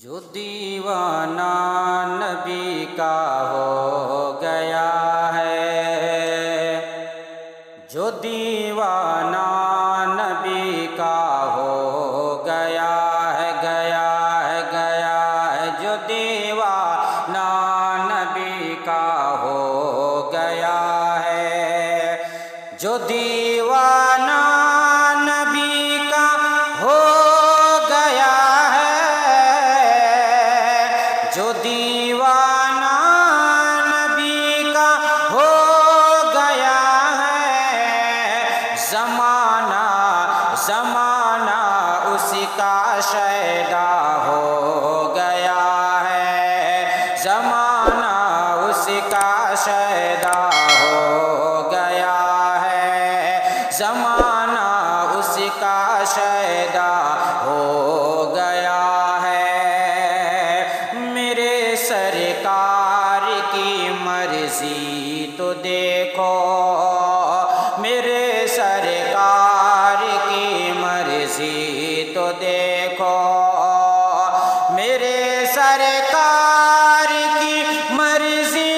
جو دیوانہ نبی کا ہو گیا ہے، جو دیوانہ نبی کا ہو گیا ہے، گیا ہے، گیا ہے، جو دیوانہ نبی کا ہو گیا ہے، جو دیوانہ نبی کا ہو گیا ہے، جو دیوانہ نبی کا ہو گیا ہے، زمانہ زمانہ اسی کا شیدا ہو گیا ہے، زمانہ اسی کا شیدا ہو گیا ہے، زمانہ اسی کا شیدا ہو گیا ہے۔ میرے سرکار کی مرضی تو دیکھو، میرے سرکار کی مرضی تو دیکھو، میرے سرکار کی مرضی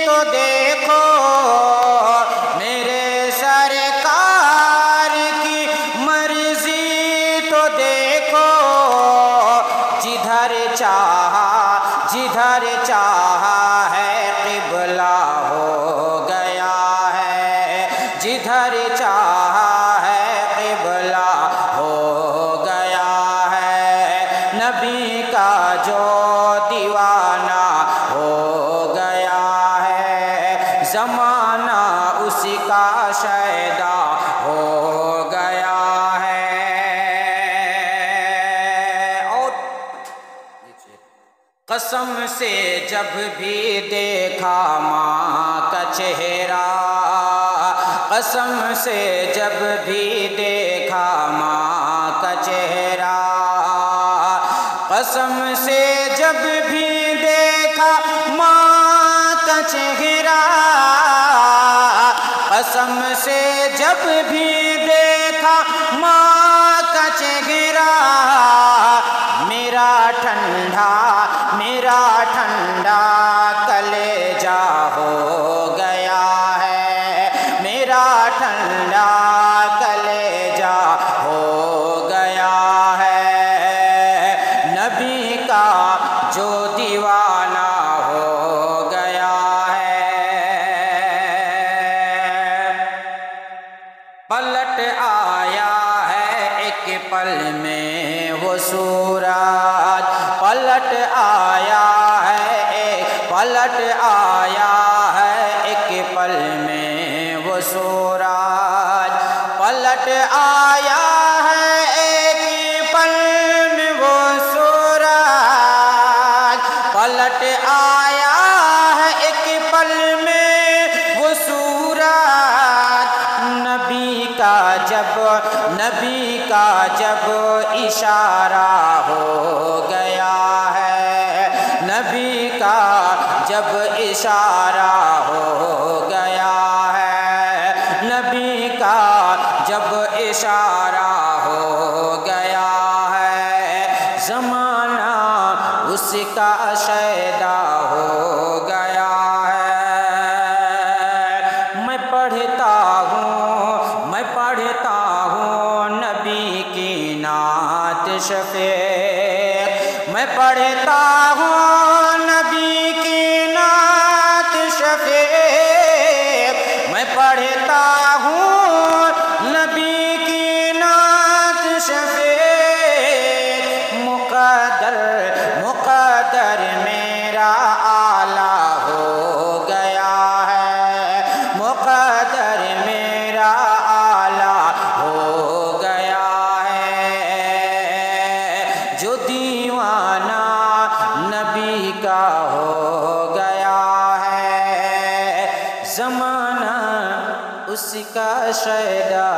تو دیکھو، میرے سرکار کی مرضی تو دیکھو، جدھر چاہا ہے قبلہ ہو گیا ہے، جدھر چاہا ہے قبلہ ہو گیا ہے، نبی کا جو دیوانہ ہو گیا ہے، زمانہ اسی کا شیدا ہو گیا ہے۔ اور قسم سے جب بھی دیکھا ماں کا چہرہ، قسم سے جب بھی دیکھا ماں کا چہرہ، قسم سے جب بھی دیکھا ماں کا چہرہ، قسم سے جب بھی دیکھا ماں کا چہرہ، میرا ٹھنڈا کلیجہ ہو گیا ہے، میرا ٹھنڈا کلیجہ ہو گیا ہے، نبی کا جو دیوانہ ہو گیا ہے۔ پلٹ آیا ہے ایک پل میں وہ سورج، پلٹ آیا ہے پلٹ آیا ہے ایک پل میں وہ سورج، پلٹ آیا ہے ایک پل میں وہ سورج، پلٹ آیا ہے ایک پل میں وہ سورج، نبی کا جب اشارہ ہو گیا ہے، نبی کا جب اشارہ ہو گیا ہے، نبی کا جب اشارہ ہو گیا ہے، زمانہ اس کا شیدا ہو گیا ہے۔ میں پڑھتا ہوں نبی کی نعت شفیق، میں پڑھتا ہوں نبی کی نعت شفیق، میں پڑھتا ہوں نبی کی نعت شفیق، مقدر میرا اعلیٰ ہو گیا ہے، مقدر میرا اعلیٰ ہو گیا ہے، جو دیوانہ نبی کا ہو گیا ہے، زمانہ اس کا شیدا